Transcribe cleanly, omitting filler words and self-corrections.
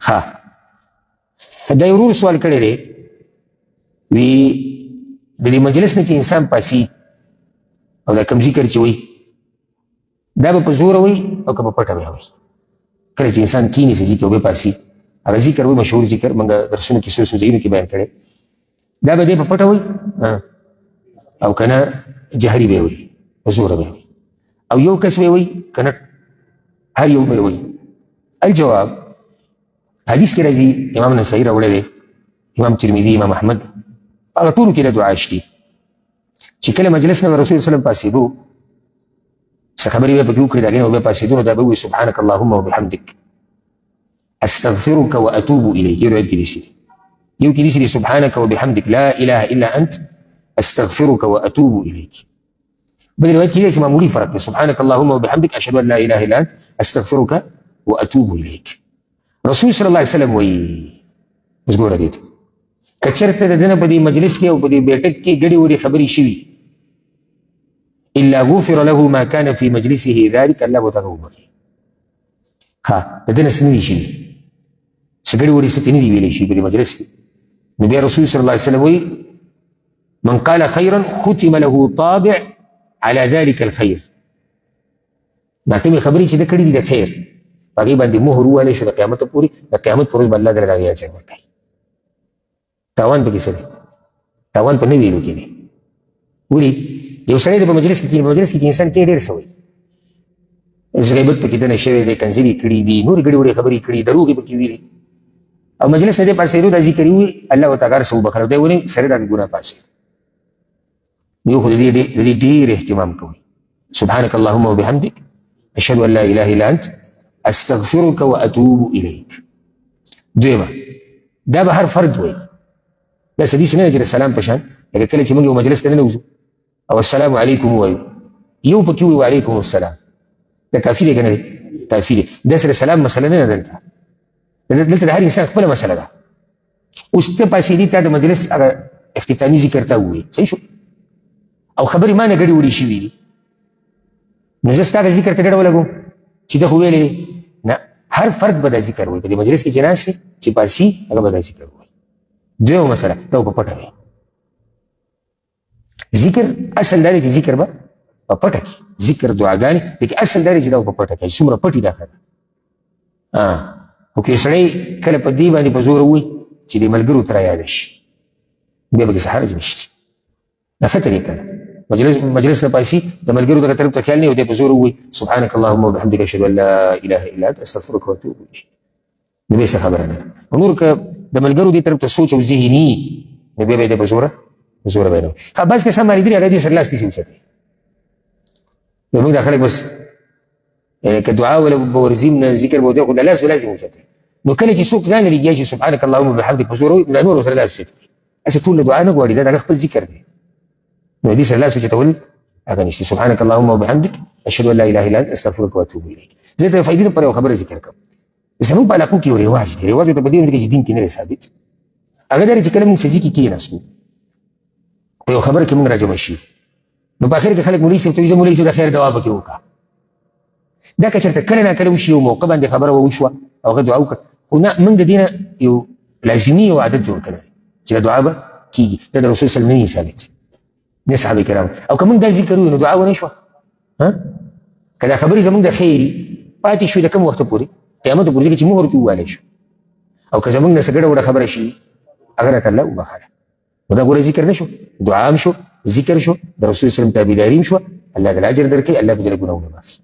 ها دا یو ورور سوال کړی دی وی د دې مجلس نه چې انسان پاسي او دا کوم ذکر چې وایي دا به په زوره وایي او که په پټه بیا وایي کله چې انسان کیني سي ذکر او بیا پاسي هغه ذکر وایي مشهور ذکر موږ درسونو کې څو ځایونو کې بیان کړی دا به دی په پټه وایي او که نه جهري به وایي په زوره به وایي او یو کس به وایي که نه هر یو به وایي الجواب حدیث کې راځي امام نسائی راوړی دی امام ترمذي امام احمد هغه ټولو کې د دعا شته چې کله مجلس نه رسول صلی الله علیه وسلم پاسېدو څه خبرې به پکې وکړي د هغې نه بیا پاسېدو نو دا به وایي سبحانک اللهم وبحمدک استغفرك واتوب الیک یو روایت کې داسې دی یو کې داسې دی سبحانک وبحمدک لا اله الا انت استغفرك واتوب الیک بل روایت کې داسې معمولي فرق دی سبحانک اللهم وبحمدک اشهد ان لا اله الا انت استغفرك واتوب الیک رسول صلی الله علیه وسلم وایي اوس ګوره دې ته که چېرته د ده نه په دې مجلس کې او په دې بیټک کې ګډې وړې خبرې شوي الا غفر له ما كان في مجلسه ذلك الله به ورته وبخي ها د ده نه څه نه دي شوي څه ګډې وړې څه ته نه دي ویلی شوي په دې مجلس کې نو بیا رسول صلی الله علیه وسلم وایي من قال خيرا ختم له طابع على ذلك الخير دا کومې خبرې چې ده کړي دي د خیر هغې باندې مهر ووهلی شو د قیامت پورې د قیامت په ورځ به الله تعالی د هغې اجر ورکوي تاوان پکې څه دی تاوان په نه ویلو کې دی ولې یو سړی د په مجلس کې کښېني په مجلس کې چې انسان کښېني ډېر څه وایي غیبت پکې دنه شوی دی کنځلې کړي دي نورې ګډې وړې خبرې کړي دروغې پکې ویلې او مجلس نه دی پاڅېدو دا ذکر یې ووایي الله ورته هغه هر څه وبخل دی ونې سړی دا ګناه پاڅېد یو خو د دې ډېر اهتمام کوي سبحانک اللهم وبحمدک اشهد ان لا اله الا انت استغفرك واتوب اليك دویمه دا به هر فرد وایي دا حدیث نه دی چې د سلام په شان لکه کله چې موږ یو مجلس ته ننوځو او السلام علیکم ووایو یو پکې وایي وعلیکم السلام دا کافي دی که نه دی کافي دی داسې د سلام مسله نه ده دلته د هر انسان خپله مسله ده اوس ته پاسېدي تا د مجلس هغه اختتامي ذکر ته ووایي صحیح شو او خبرې ما نه ګډې وړې شوي دي نو زه ستا د ذکر ته ډډه ولګوم چې ده خو ویلې نه هر فرد به دا ذکر وایي په دې مجلس کې چې ناست دی چې پارسي هغه به دا ذکر وایي دویمه مسله دا په پټه وایي ذکر اصل دا دی چې ذکر به په پټه کې ذکر دعاګانې لیکن اصل دا دی چې دا په پټه کې څومره پټي دا ښه ده خو که سړی کله په دې باندې په زوره ووایي چې د ملګرو ته رایاده شي بیا به کې څه حرج نشته دا ښه طریقه ده مجلس نه پاسي د ملګرو دغه طرف ته خیال نه وي دی په زور ووایي سبحانک اللهم وبحمدک اشهد ان لا اله الا انت استغفرک واتوب الیک نو بیا څه خبره نه ده نور که د ملګرو دې طرف ته سوچ او ذهني نو بیا به یې دی په زوره به نه ښه بعض کسان مالېدلي هغه دې سرلاستی شي اوچتوي زموږ دا خلک بس که دعا ولا به ورځي نه ذکر به ورته خو د لاس ولازم اوچتوي نو کله چې څوک ځان لري چې سبحانک اللهم وبحمدک په زور وایي دا نور ورسره لاس اوچتوي هسې ټول دعا نه غواړي دا د هغه خپل ذکر دی نو دې سره لاس اوچتول هغه نشته سبحانک اللهم وبحمدک اشهد ان لا اله الا انت استغفرک واتوب الیک زه د فائدې لپاره یو خبره ذکر کوم زموږ په علاقو کې یو رواج دی رواج ته په دې ځکه چې دین کې نه ثابت هغه دا چې کله موږ سجدې کې کېناستو په یو خبره کې موږ راجمع شو نو په اخر کې خلک مولوي صاحب ته وایي مولوي صاحب د خیر دعا پکې وکړه دا که چېرته کله ناکله وشي یو موقع باندې خبره وشوه او هغه دعا وکړه خو نه موږ د دې نه یو لازمي یو عادت جوړ کړی چې دعا به کېږي دا د رسول صلی الله علیه وسلم نه ثابت نه صحابه کرام او که موږ دا ذکر ووایو نو دعا ونه شوه که دا خبرې زموږ د خیر پاتې شوې د کوم وخته پورې قیامت پورې ځکه چې مهر پرې ووالی شو او که زموږ نه څه ګډه وډه خبره شي هغه راته الله وبخله نو دا ګوره ذکر نه شو دعا هم شو ذکر شو د رسول صلی الله علیه وسلم تابعداري هم شوه الله تعالی اجر درکوي الله به دې له ګناهونو معافي